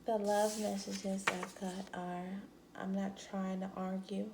The love messages I got are, I'm not trying to argue.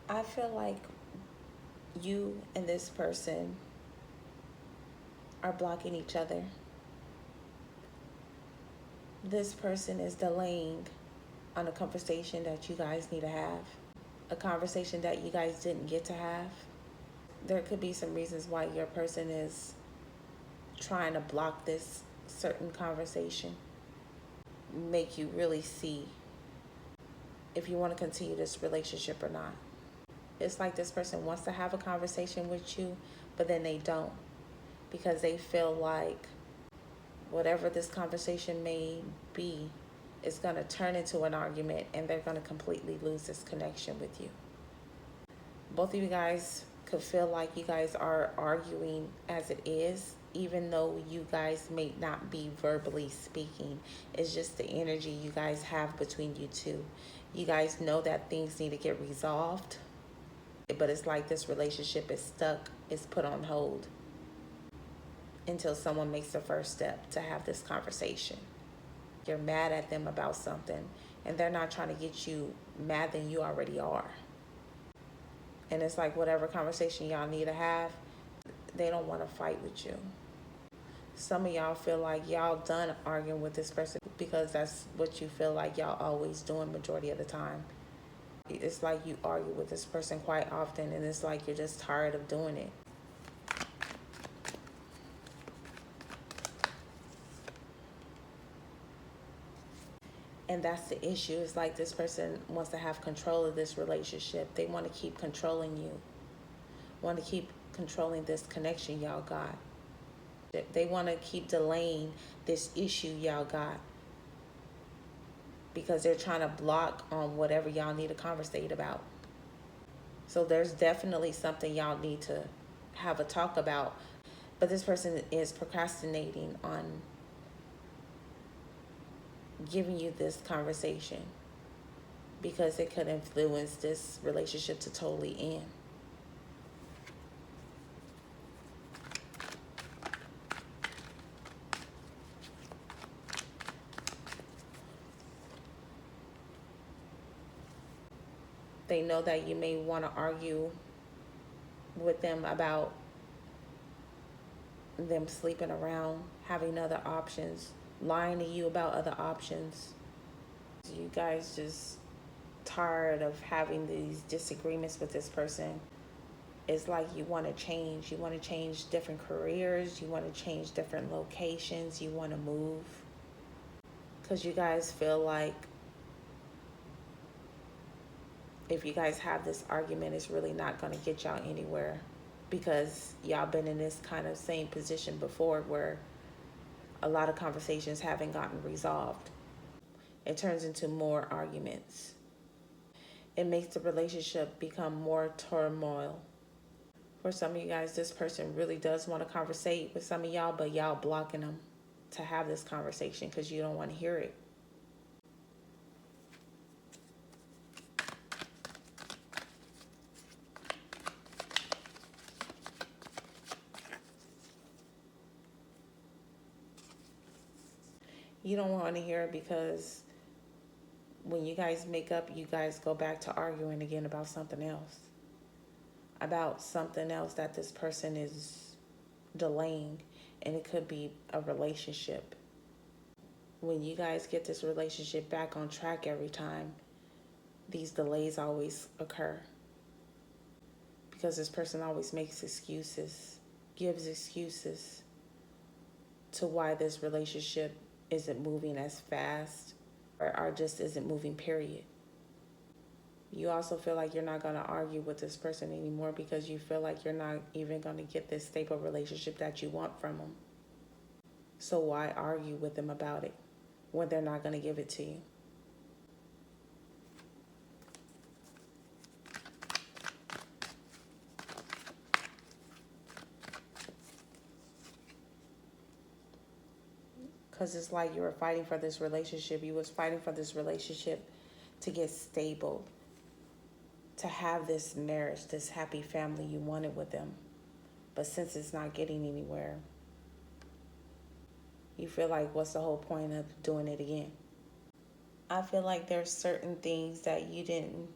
I feel like you and this person are blocking each other. This person is delaying on a conversation that you guys need to have, a conversation that you guys didn't get to have. There could be some reasons why your person is trying to block this certain conversation, make you really see if you want to continue this relationship or not. It's like this person wants to have a conversation with you, but then they don't, because they feel like whatever this conversation may be is going to turn into an argument and they're going to completely lose this connection with you. Both of you guys could feel like you guys are arguing as it is, even though you guys may not be verbally speaking. It's just the energy you guys have between you two. You guys know that things need to get resolved, but it's like this relationship is stuck, it's put on hold until someone makes the first step to have this conversation. You're mad at them about something, and they're not trying to get you mad than you already are. And it's like whatever conversation y'all need to have, they don't want to fight with you. Some of y'all feel like y'all done arguing with this person because that's what you feel like y'all always doing majority of the time. It's like you argue with this person quite often, and it's like you're just tired of doing it. And that's the issue. It's like this person wants to have control of this relationship. They want to keep controlling you, want to keep controlling this connection y'all got. They want to keep delaying this issue y'all got because they're trying to block on whatever y'all need to conversate about. So there's definitely something y'all need to have a talk about, but this person is procrastinating on giving you this conversation because it could influence this relationship to totally end. They know that you may want to argue with them about them sleeping around, having other options, lying to you about other options. You guys just tired of having these disagreements with this person. It's like you want to change. You want to change different careers. You want to change different locations. You want to move. Because you guys feel like if you guys have this argument, it's really not going to get y'all anywhere. Because y'all been in this kind of same position before where a lot of conversations haven't gotten resolved. It turns into more arguments. It makes the relationship become more turmoil. For some of you guys, this person really does want to conversate with some of y'all, but y'all blocking them to have this conversation because you don't want to hear it. You don't want to hear it because when you guys make up, you guys go back to arguing again about something else. About something else that this person is delaying, and it could be a relationship. When you guys get this relationship back on track every time, these delays always occur. Because this person always makes excuses, gives excuses to why this relationship isn't moving as fast or just isn't moving, period. You also feel like you're not going to argue with this person anymore because you feel like you're not even going to get this stable relationship that you want from them. So why argue with them about it when they're not going to give it to you? Because it's like you were fighting for this relationship. You was fighting for this relationship to get stable, to have this marriage, this happy family you wanted with them. But since it's not getting anywhere, you feel like, what's the whole point of doing it again? I feel like there's certain things that you didn't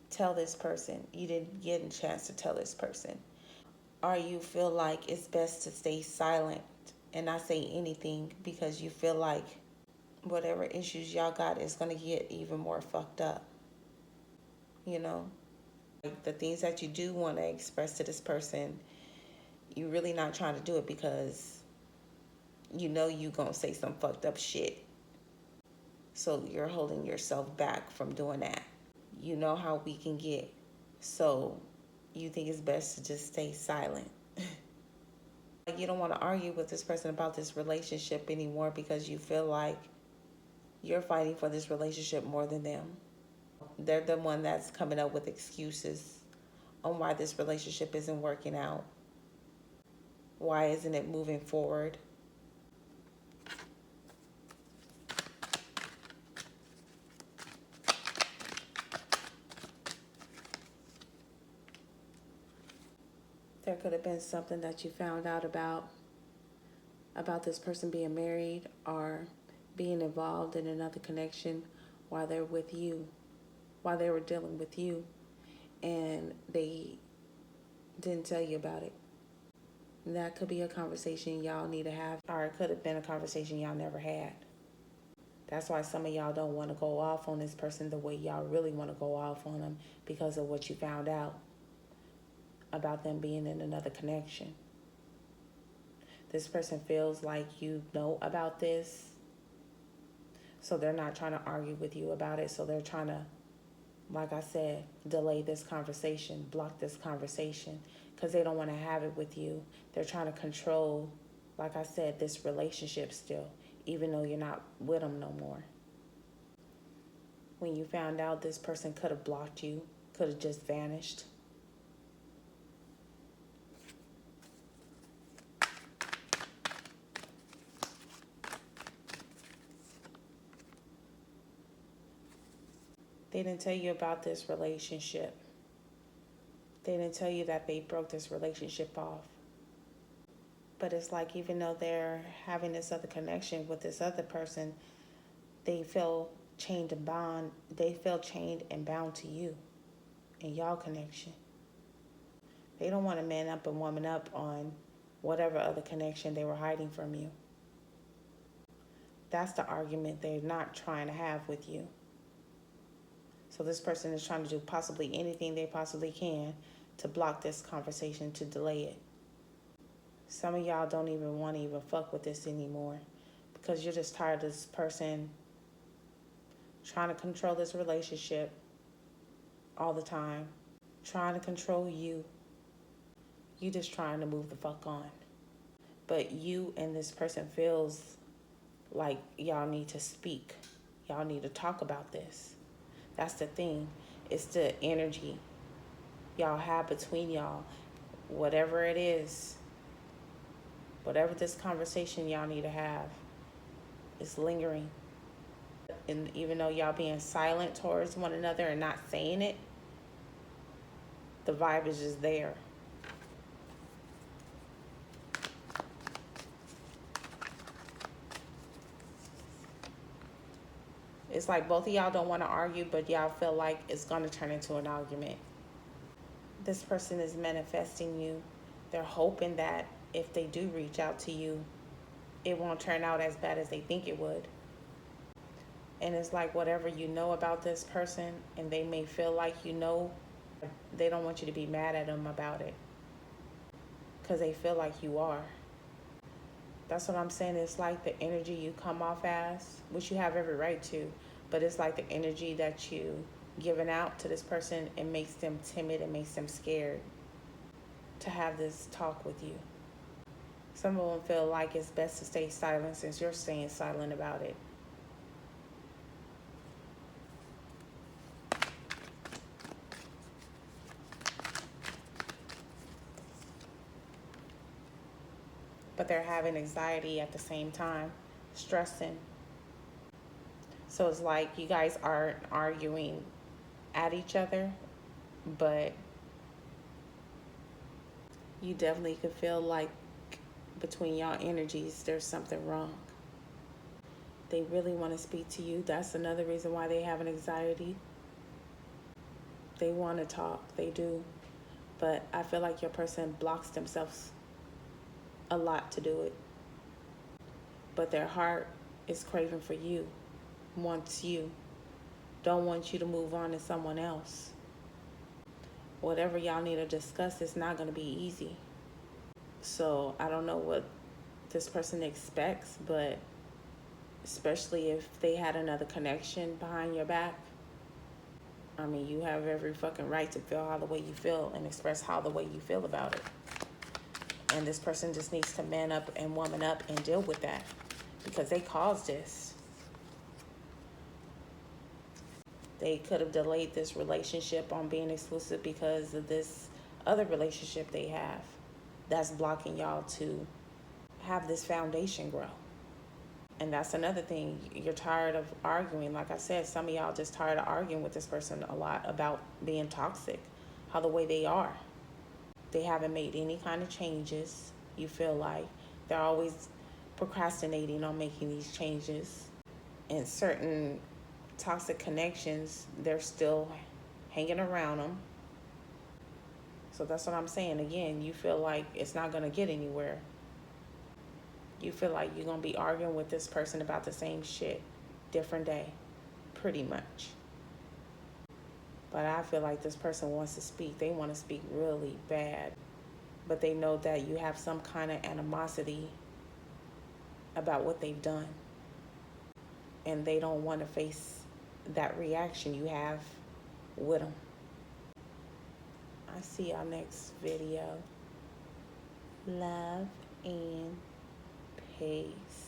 tell this person. You didn't get a chance to tell this person. Or you feel like it's best to stay silent and not say anything because you feel like whatever issues y'all got is going to get even more fucked up. You know? Like the things that you do want to express to this person, you're really not trying to do it because you know you going to say some fucked up shit. So you're holding yourself back from doing that. You know how we can get. So you think it's best to just stay silent. Like you don't want to argue with this person about this relationship anymore because you feel like you're fighting for this relationship more than them. They're the one that's coming up with excuses on why this relationship isn't working out. Why isn't it moving forward? There could have been something that you found out about this person being married or being involved in another connection while they're with you, while they were dealing with you, and they didn't tell you about it. And that could be a conversation y'all need to have, or it could have been a conversation y'all never had. That's why some of y'all don't want to go off on this person the way y'all really want to go off on them because of what you found out about them being in another connection. This person feels like you know about this, so they're not trying to argue with you about it. So they're trying to, like I said, delay this conversation, block this conversation, because they don't want to have it with you. They're trying to control, like I said, this relationship still, even though you're not with them no more. When you found out, this person could have blocked you, could have just vanished. They didn't tell you about this relationship. They didn't tell you that they broke this relationship off. But it's like even though they're having this other connection with this other person, they feel chained and bound. They feel chained and bound to you and y'all connection. They don't want to man up and woman up on whatever other connection they were hiding from you. That's the argument they're not trying to have with you. So this person is trying to do possibly anything they possibly can to block this conversation, to delay it. Some of y'all don't even want to even fuck with this anymore because you're just tired of this person trying to control this relationship all the time, trying to control you. You just trying to move the fuck on. But you and this person feels like y'all need to speak. Y'all need to talk about this. That's the thing. It's the energy y'all have between y'all. Whatever it is, whatever this conversation y'all need to have, it's lingering. And even though y'all being silent towards one another and not saying it, the vibe is just there. It's like both of y'all don't want to argue, but y'all feel like it's going to turn into an argument. This person is manifesting you. They're hoping that if they do reach out to you, it won't turn out as bad as they think it would. And it's like whatever you know about this person, and they may feel like you know, they don't want you to be mad at them about it because they feel like you are. That's what I'm saying. It's like the energy you come off as, which you have every right to, but it's like the energy that you giving out to this person, it makes them timid, it makes them scared to have this talk with you. Some of them feel like it's best to stay silent since you're staying silent about it. but they're having anxiety at the same time, stressing. So it's like you guys aren't arguing at each other, but you definitely could feel like between y'all energies, there's something wrong. They really want to speak to you. That's another reason why they have an anxiety. They want to talk, they do. But I feel like your person blocks themselves a lot to do it. But their heart is craving for you, wants you, don't want you to move on to someone else. Whatever y'all need to discuss, it's not going to be easy. So I don't know what this person expects, but especially if they had another connection behind your back, I mean, you have every fucking right to feel how the way you feel and express how the way you feel about it. And this person just needs to man up and woman up and deal with that, because they caused this. They could have delayed this relationship on being exclusive because of this other relationship they have that's blocking y'all to have this foundation grow. And that's another thing. You're tired of arguing. Like I said, some of y'all just tired of arguing with this person a lot about being toxic, how the way they are. They haven't made any kind of changes. You feel like they're always procrastinating on making these changes. In certain toxic connections, they're still hanging around them. So that's what I'm saying. Again, you feel like it's not going to get anywhere. You feel like you're going to be arguing with this person about the same shit, different day, pretty much. But I feel like this person wants to speak. They want to speak really bad. But they know that you have some kind of animosity about what they've done. And they don't want to face that reaction you have with them. I see y'all next video. Love and peace.